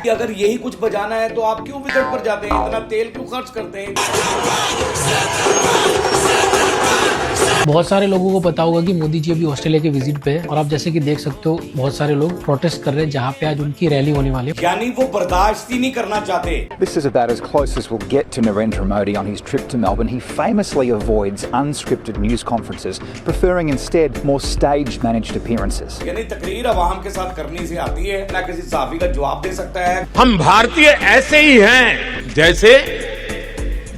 कि अगर यही कुछ बजाना है तो आप क्यों विजिट पर जाते हैं, इतना तेल क्यों खर्च करते हैं? बहुत सारे लोगों को पता होगा कि मोदी जी अभी ऑस्ट्रेलिया के विजिट पे है और आप जैसे कि देख सकते हो बहुत सारे लोग प्रोटेस्ट कर रहे हैं जहाँ पे आज उनकी रैली होने वाली है। यानी वो बर्दाश्त ही नहीं करना चाहते। This is about as close as we'll get to Narendra Modi on his trip to Melbourne. He famously avoids unscripted news conferences, preferring instead more stage managed appearances. यानी तकरीर अवाम के साथ करनी से आती है, ना किसी सहाफी का जवाब दे सकता है। हम भारतीय ऐसे ही हैं जैसे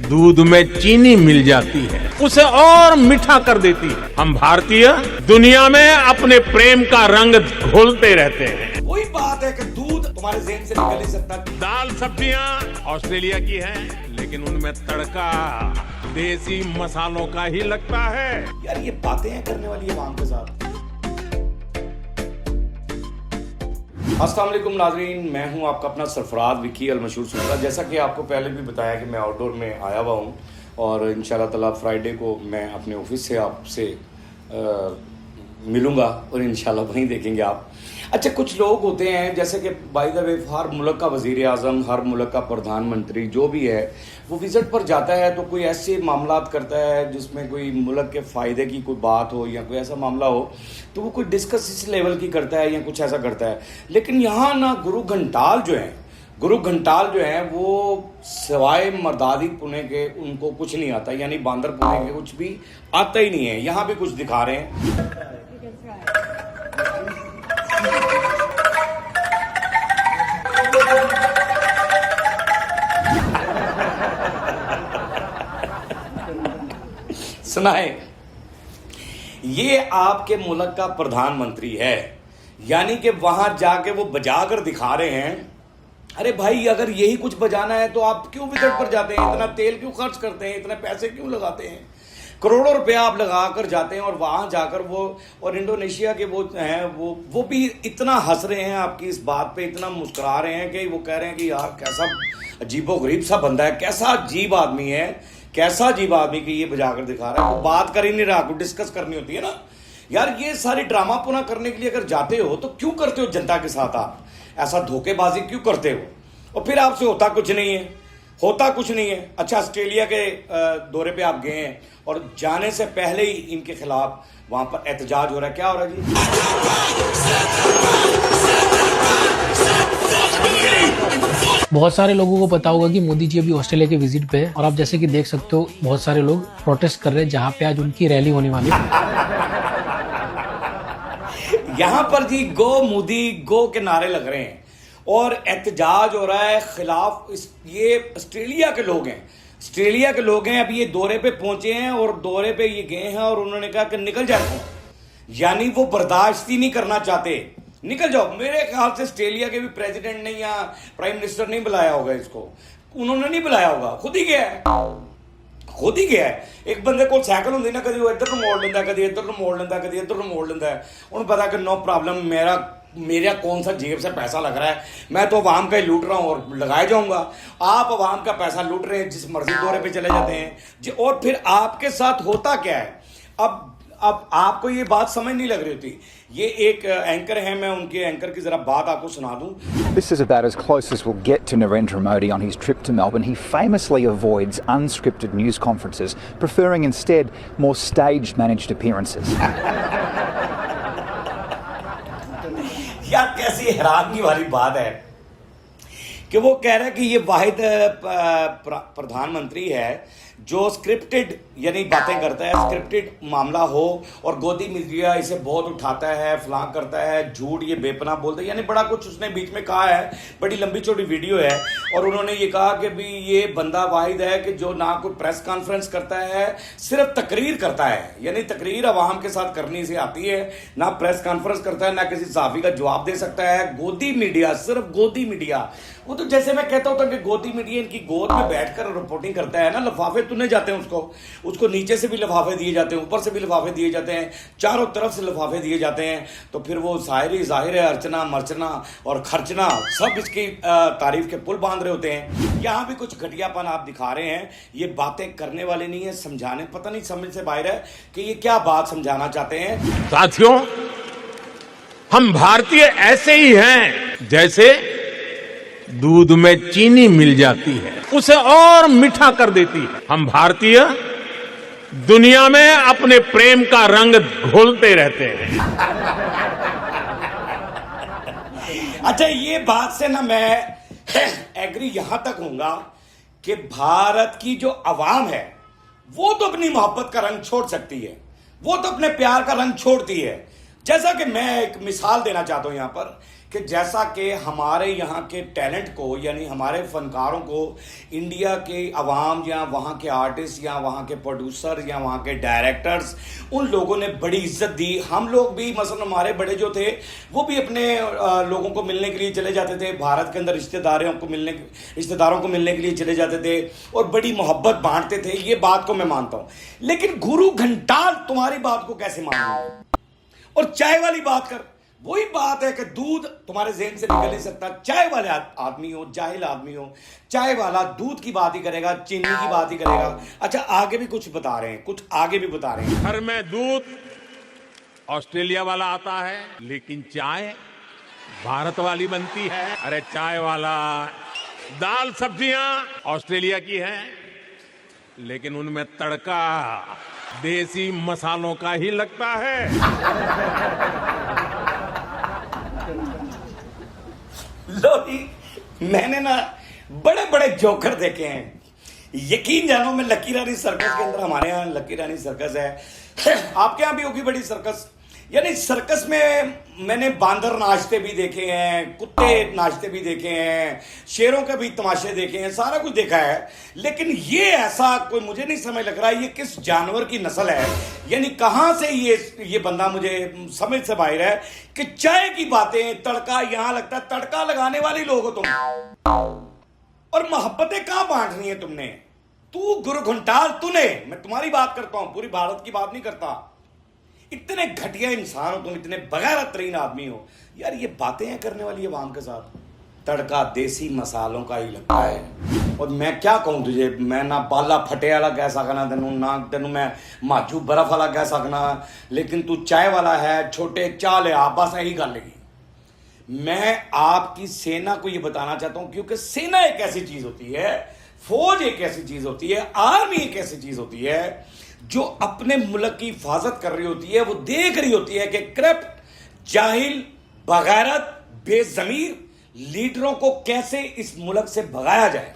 दूध में चीनी मिल जाती है, उसे और मीठा कर देती है। हम भारतीय दुनिया में अपने प्रेम का रंग घोलते रहते हैं। वही बात है कि दूध तुम्हारे ज़हन से निकल नहीं सकता। दाल सब्जियां ऑस्ट्रेलिया की हैं, लेकिन उनमें तड़का देसी मसालों का ही लगता है। यार ये बातें हैं करने वाली अवाम के साथ। अस्सलाम वालेकुम नाजरीन, मैं हूं आपका अपना सरफराज विकी अल मशहूर सुल्तान। जैसा कि आपको पहले भी बताया कि मैं आउटडोर में आया हुआ हूं और इंशाल्लाह ताला फ्राइडे को मैं अपने ऑफिस से आपसे मिलूंगा और इंशाल्लाह वहीं देखेंगे आप। अच्छा, कुछ लोग होते हैं जैसे कि बाय द वे हर मुल्क का वज़ीर आज़म, हर मुल्क का प्रधानमंत्री जो भी है वो विज़िट पर जाता है तो कोई ऐसे मामलात करता है जिसमें कोई मुल्क के फ़ायदे की कोई बात हो या कोई ऐसा मामला हो तो वो कोई डिस्कस इस लेवल की करता है या कुछ ऐसा करता है। लेकिन यहाँ ना गुरु घंटाल जो हैं वो सिवाय मर्दादी पुणे के उनको कुछ नहीं आता, यानी बांदर पुणे के कुछ भी आता ही नहीं है। यहाँ भी कुछ दिखा रहे हैं। सुनाए, ये आपके मुल्क का प्रधानमंत्री है, यानी कि वहां जाके वो बजा कर दिखा रहे हैं। अरे भाई, अगर यही कुछ बजाना है तो आप क्यों विजिट पर जाते हैं, इतना तेल क्यों खर्च करते हैं, इतने पैसे क्यों लगाते हैं? करोड़ों रुपया आप लगा कर जाते हैं और वहां जाकर वो और इंडोनेशिया के वो हैं वो भी इतना हंस रहे हैं आपकी इस बात पे, इतना मुस्कुरा रहे हैं कि वो कह रहे हैं कि यार कैसा अजीबोगरीब सा बंदा है, कैसा अजीब आदमी है, कैसा अजीब आदमी कि ये बजा कर दिखा रहा है। वो बात कर ही नहीं रहा, कुछ डिस्कस करनी होती है ना यार। ये सारी ड्रामा पुना करने के लिए अगर जाते हो तो क्यों करते हो जनता के साथ? आप ऐसा धोखेबाजी क्यों करते हो? और फिर आपसे होता कुछ नहीं है। अच्छा, ऑस्ट्रेलिया के दौरे पे आप गए हैं और जाने से पहले ही इनके खिलाफ वहां पर एहतजाज हो रहा है। क्या हो रहा है जी? बहुत सारे लोगों को पता होगा कि मोदी जी अभी ऑस्ट्रेलिया के विजिट पे है और आप जैसे कि देख सकते हो बहुत सारे लोग प्रोटेस्ट कर रहे हैं जहाँ पे आज उनकी रैली होने वाली है। यहाँ पर जी गो मोदी गो के नारे लग रहे हैं और एहतजाज हो रहा है खिलाफ ये ऑस्ट्रेलिया के लोग हैं। अभी ये दौरे पे पहुंचे हैं और दौरे पे ये गए हैं और उन्होंने कहा कि निकल जाओ, यानी वो बर्दाश्त ही नहीं करना चाहते, निकल जाओ। मेरे ख्याल से ऑस्ट्रेलिया के भी प्रेसिडेंट ने या प्राइम मिनिस्टर नहीं बुलाया होगा इसको, उन्होंने नहीं बुलाया होगा, खुद ही गया है। एक बंदे को साइकिल होंगी ना, कभी वो इधर ਨੂੰ मोड़ लेंदा, कभी इधर ਨੂੰ मोड़ लेंदा, कभी इधर ਨੂੰ मोड़ लेंदा है। उन्हें पता कि नो प्रॉब्लम, मेरा कौन सा जेब से पैसा लग रहा है, मैं तो अवाम का ही लूट रहा हूं और लगाया जाऊंगा। आप अवाम का पैसा लूट रहे हैं, जिस मर्जी दौरे पे चले जाते हैं जी। और फिर आपके साथ होता क्या है? अब आपको ये बात समझ नहीं लग रही होती। ये एक एंकर है, मैं उनके एंकर की जरा बात आपको सुना दूं। This is about as close as we'll get to Narendra Modi on his trip to Melbourne. He famously avoids unscripted news conferences, preferring instead more stage managed appearances. यार कैसी हैरानी वाली बात है कि वो कह रहा है कि ये वाहिद प्रधानमंत्री है जो स्क्रिप्टेड यानी बातें करता है, स्क्रिप्टेड मामला हो और गोदी मीडिया इसे बहुत उठाता है, फलां करता है, झूठ ये बेपनाह बोलता है, यानी बड़ा कुछ उसने बीच में कहा है। बड़ी लंबी चौड़ी वीडियो है और उन्होंने ये कहा कि भी ये बंदा वाहिद है कि जो ना कोई प्रेस कॉन्फ्रेंस करता है, सिर्फ तकरीर करता है, यानी तकरीर अवाम के साथ करनी से आती है, ना प्रेस कॉन्फ्रेंस करता है, ना किसी सहाफी का जवाब दे सकता है। गोदी मीडिया, सिर्फ गोदी मीडिया। वो तो जैसे मैं कहता हूँ कि गोदी मीडिया इनकी गोद में बैठकर रिपोर्टिंग करता है ना, लिफाफे तुने जाते हैं उसको नीचे से भी लिफाफे दिए जाते हैं, ऊपर से भी लिफाफे दिए जाते हैं, चारों तरफ से लिफाफे दिए जाते हैं। तो फिर वो जाहिर है अर्चना मर्चना और खर्चना सब इसकी तारीफ के पुल बांध रहे होते हैं। यहाँ भी कुछ घटियापन आप दिखा रहे हैं। ये बातें करने वाले नहीं है, समझाने, पता नहीं समझ से बाहर है कि ये क्या बात समझाना चाहते हैं। साथियों, हम भारतीय ऐसे ही हैं जैसे दूध में चीनी मिल जाती है, उसे और मीठा कर देती है। हम भारतीय दुनिया में अपने प्रेम का रंग घोलते रहते हैं। अच्छा, ये बात से ना मैं एग्री यहां तक होऊंगा कि भारत की जो अवाम है वो तो अपनी मोहब्बत का रंग छोड़ सकती है, वो तो अपने प्यार का रंग छोड़ती है। जैसा कि मैं एक मिसाल देना चाहता हूं यहां पर कि जैसा कि हमारे यहाँ के टैलेंट को, यानी हमारे फनकारों को इंडिया के अवाम या वहाँ के आर्टिस्ट या वहाँ के प्रोड्यूसर या वहाँ के डायरेक्टर्स, उन लोगों ने बड़ी इज्जत दी। हम लोग भी, मसलन हमारे बड़े जो थे वो भी अपने लोगों को मिलने के लिए चले जाते थे, भारत के अंदर रिश्तेदारों को मिलने के लिए चले जाते थे और बड़ी मोहब्बत बांटते थे। ये बात को मैं मानता हूँ, लेकिन गुरु घंटाल तुम्हारी बात को कैसे मान? और चाय वाली बात कर, वही बात है कि दूध तुम्हारे ज़हन से निकल नहीं सकता। चाय वाले आदमी हो, जाहिल आदमी हो, चाय वाला दूध की बात ही करेगा, चीनी की बात ही करेगा। अच्छा, आगे भी कुछ बता रहे हैं, कुछ आगे भी बता रहे हैं। घर में दूध ऑस्ट्रेलिया वाला आता है, लेकिन चाय भारत वाली बनती है। अरे चाय वाला, दाल सब्जियां ऑस्ट्रेलिया की है, लेकिन उनमें तड़का देसी मसालों का ही लगता है। लो जी, मैंने ना बड़े बड़े जोकर देखे हैं। यकीन जानो, मैं लकी रानी सर्कस के अंदर, हमारे यहाँ लकी रानी सर्कस है, आपके यहाँ भी होगी बड़ी सर्कस। यानी सर्कस में मैंने बांदर नाचते भी देखे हैं, कुत्ते नाचते भी देखे हैं, शेरों के भी तमाशे देखे हैं, सारा कुछ देखा है। लेकिन ये ऐसा कोई मुझे नहीं समझ लग रहा है ये किस जानवर की नस्ल है। यानी कहां से ये बंदा मुझे समझ से बाहर है कि चाय की बातें, तड़का, यहां लगता है तड़का लगाने वाले लोग हो तुम, और मोहब्बतें कहां बांटनी है तुमने? तू गुरु घंटाल, तूने, मैं तुम्हारी बात करता हूं, पूरी भारत की बात नहीं करता। इतने घटिया इंसान हो तुम, इतने बगैरत तरीन आदमी हो यार, ये बातें हैं करने वाली अवाम के साथ। तड़का देसी मसालों का ही लगता है। और मैं क्या कहूँ तुझे, मैं ना बाला फटे वाला कह सकना तेनू, ना तेनू मैं माजू बर्फ वाला कह सकना, लेकिन तू चाय वाला है, छोटे चाल है, आप बस यही गल लगी। मैं आपकी सेना को ये बताना चाहता हूं, क्योंकि सेना एक ऐसी चीज होती है, फौज एक ऐसी चीज होती है, आर्मी एक ऐसी चीज होती है जो अपने मुल्क की हिफाजत कर रही होती है। वो देख रही होती है कि करप्ट, जाहिल, बगैरत, बेजमीर लीडरों को कैसे इस मुल्क से भगाया जाए।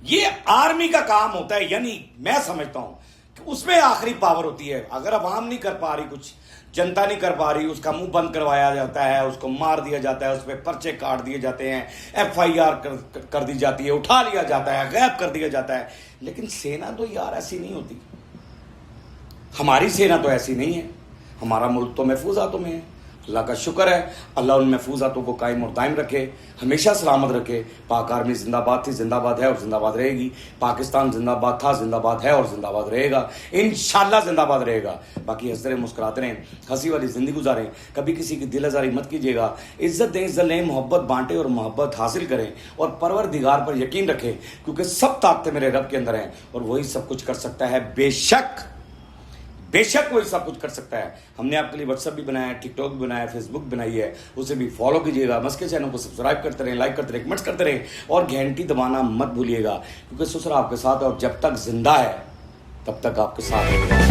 ये आर्मी का काम होता है। यानी मैं समझता हूं कि उसमें आखिरी पावर होती है। अगर अवाम नहीं कर पा रही, कुछ जनता नहीं कर पा रही, उसका मुंह बंद करवाया जाता है, उसको मार दिया जाता है, उस पर पर्चे काट दिए जाते हैं, FIR कर दी जाती है, उठा लिया जाता है, गायब कर दिया जाता है। लेकिन सेना तो यार ऐसी नहीं होती। हमारी सेना तो ऐसी नहीं है। हमारा मुल्क तो महफूजातों में है। अल्लाह का शुक्र है, अल्लाह उन महफूजातों को कायम और दायम रखे, हमेशा सलामत रखे। पाक आर्मी जिंदाबाद थी, जिंदाबाद है और जिंदाबाद रहेगी। पाकिस्तान जिंदाबाद था, जिंदाबाद है और जिंदाबाद रहेगा, इंशाल्लाह जिंदाबाद रहेगा। बाकी हंसते रहें, मुस्कुराते रहें, हंसी वाली जिंदगी गुजारें, कभी किसी की दिल आजारी मत कीजिएगा। इज्जत दें, इज्जत लें, मोहब्बत बांटें और मोहब्बत हासिल करें, और परवरदिगार पर यकीन रखें, क्योंकि सब ताकतें मेरे रब के अंदर हैं और वही सब कुछ कर सकता है। बेशक वही सब कुछ कर सकता है। हमने आपके लिए व्हाट्सएप भी बनाया है, टिकटॉक भी बनाया है, फेसबुक बनाई है, उसे भी फॉलो कीजिएगा। मस्के चैनल को सब्सक्राइब करते रहें, लाइक करते रहें, कमेंट्स करते रहें और घंटी दबाना मत भूलिएगा, क्योंकि ससुर आपके साथ है और जब तक जिंदा है तब तक आपके साथ है।